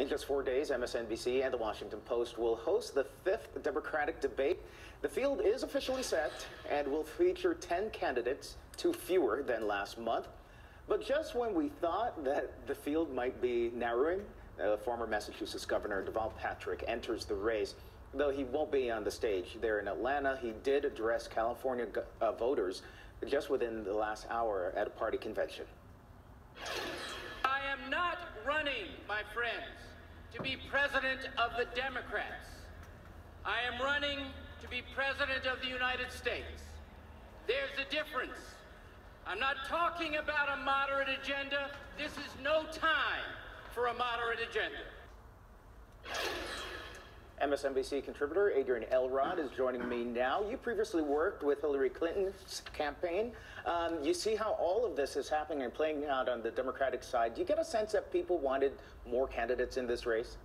In just 4 days, MSNBC and the Washington Post will host the 5th Democratic debate. The field is officially set and will feature 10 candidates, 2 fewer than last month. But just when we thought that the field might be narrowing, former Massachusetts Governor Deval Patrick enters the race. Though he won't be on the stage there in Atlanta, he did address California voters just within the last hour at a party convention. I am not running, my friends, to be president of the Democrats. I am running to be president of the United States. There's a difference. I'm not talking about a moderate agenda. This is no time for a moderate agenda. MSNBC contributor Adrienne Elrod is joining me now. You previously worked with Hillary Clinton's campaign. You see how all of this is happening and playing out on the Democratic side. Do you get a sense that people wanted more candidates in this race?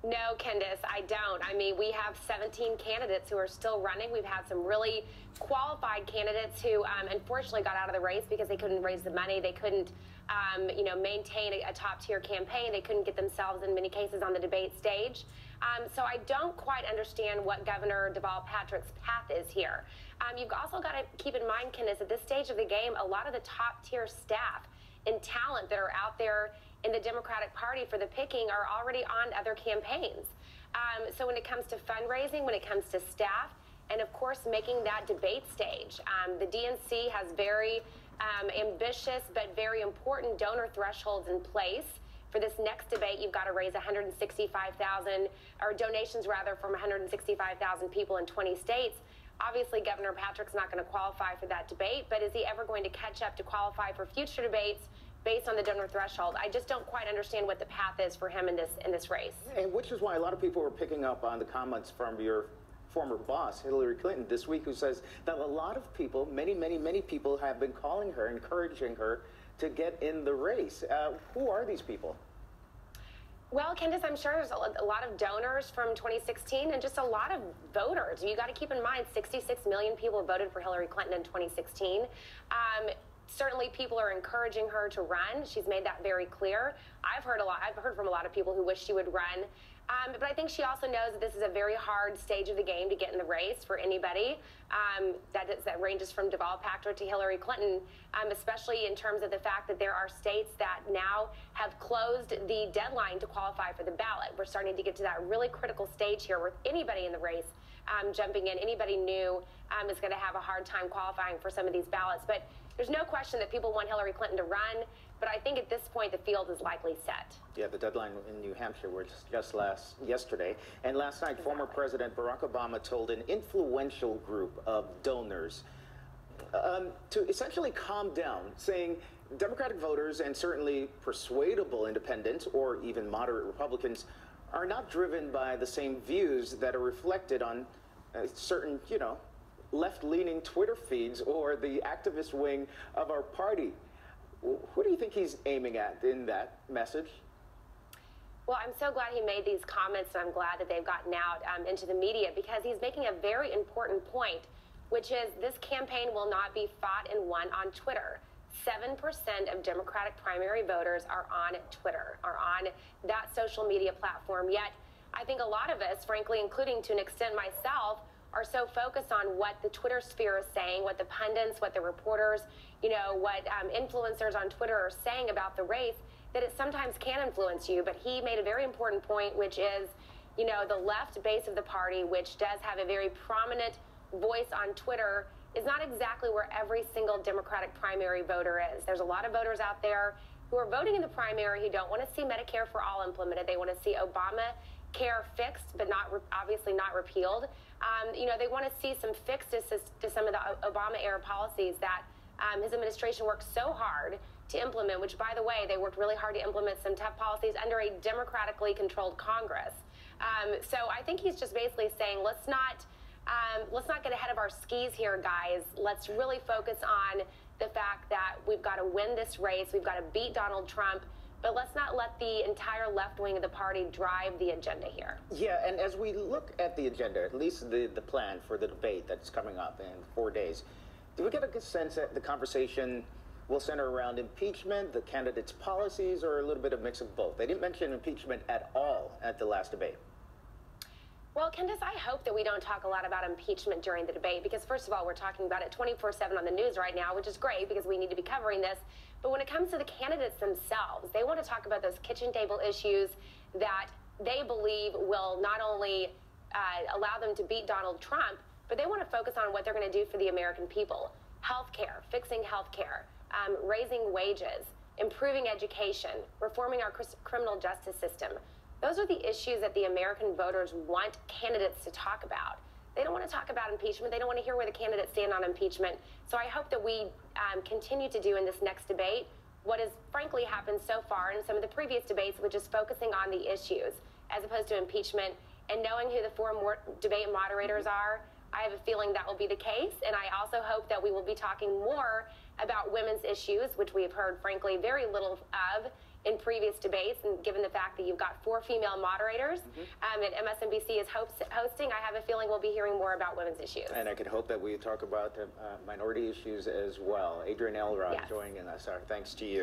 No, Kendis, I don't. I mean, we have 17 candidates who are still running. We've had some really qualified candidates who unfortunately got out of the race because they couldn't raise the money. They couldn't, maintain a top-tier campaign. They couldn't get themselves, in many cases, on the debate stage. So I don't quite understand what Governor Deval Patrick's path is here. You've also got to keep in mind, Kendis, at this stage of the game, a lot of the top-tier staff and talent that are out there in the Democratic Party for the picking are already on other campaigns. So when it comes to fundraising, when it comes to staff, and of course making that debate stage, the DNC has very ambitious but very important donor thresholds in place. For this next debate, you've got to raise 165,000, or donations rather, from 165,000 people in 20 states. Obviously, Governor Patrick's not going to qualify for that debate, but is he ever going to catch up to qualify for future debates based on the donor threshold? I just don't quite understand what the path is for him in this race. And which is why a lot of people were picking up on the comments from your former boss, Hillary Clinton, this week, who says that a lot of people, many people have been calling her, encouraging her to get in the race. Who are these people? Well, Kendis, I'm sure there's a lot of donors from 2016 and just a lot of voters. You got to keep in mind 66 million people voted for Hillary Clinton in 2016. Certainly people are encouraging her to run. She's made that very clear. I've heard from a lot of people who wish she would run. But I think she also knows that this is a very hard stage of the game to get in the race for anybody. That ranges from Deval Patrick to Hillary Clinton, especially in terms of the fact that there are states that now have closed the deadline to qualify for the ballot. We're starting to get to that really critical stage here where anybody in the race jumping in, anybody new is going to have a hard time qualifying for some of these ballots. But there's no question that people want Hillary Clinton to run, but I think at this point the field is likely set. Yeah, the deadline in New Hampshire was just yesterday. And last night, former President Barack Obama told an influential group of donors to essentially calm down, saying Democratic voters and certainly persuadable independents or even moderate Republicans are not driven by the same views that are reflected on certain, left-leaning Twitter feeds or the activist wing of our party. Who do you think he's aiming at in that message? Well, I'm so glad he made these comments, and I'm glad that they've gotten out into the media, because he's making a very important point, which is this campaign will not be fought and won on Twitter. 7% of Democratic primary voters are on Twitter, are on that social media platform. Yet, I think a lot of us, frankly, including to an extent myself, are so focused on what the Twitter sphere is saying, what the pundits, what the reporters, what influencers on Twitter are saying about the race, that it sometimes can influence you. But he made a very important point, which is, the left base of the party, which does have a very prominent voice on Twitter, is not exactly where every single Democratic primary voter is. There's a lot of voters out there who are voting in the primary who don't want to see Medicare for all implemented. They want to see Obamacare fixed, but obviously not repealed. They want to see some fixes to some of the Obama-era policies that his administration worked so hard to implement, which, by the way, they worked really hard to implement some tough policies under a democratically controlled Congress. So I think he's just basically saying, let's not get ahead of our skis here, guys. Let's really focus on the fact that we've got to win this race. We've got to beat Donald Trump. But let's not let the entire left wing of the party drive the agenda here. Yeah, and as we look at the agenda, at least the plan for the debate that's coming up in 4 days, do we get a good sense that the conversation will center around impeachment, the candidates' policies, or a little bit of mix of both. They didn't mention impeachment at all at the last debate. Well, Kendis, I hope that we don't talk a lot about impeachment during the debate because, first of all, we're talking about it 24/7 on the news right now, which is great because we need to be covering this. But when it comes to the candidates themselves, they want to talk about those kitchen table issues that they believe will not only allow them to beat Donald Trump, but they want to focus on what they're going to do for the American people. Healthcare, fixing healthcare, raising wages, improving education, reforming our criminal justice system. Those are the issues that the American voters want candidates to talk about. They don't want to talk about impeachment. They don't want to hear where the candidates stand on impeachment. So I hope that we continue to do in this next debate what has frankly happened so far in some of the previous debates, which is focusing on the issues as opposed to impeachment. And knowing who the four debate moderators are, I have a feeling that will be the case. And I also hope that we will be talking more about women's issues, which we have heard, frankly, very little of in previous debates. And given the fact that you've got 4 female moderators and MSNBC is hosting, I have a feeling we'll be hearing more about women's issues. And I could hope that we talk about minority issues as well. Adrienne Elrod joining us. Our thanks to you.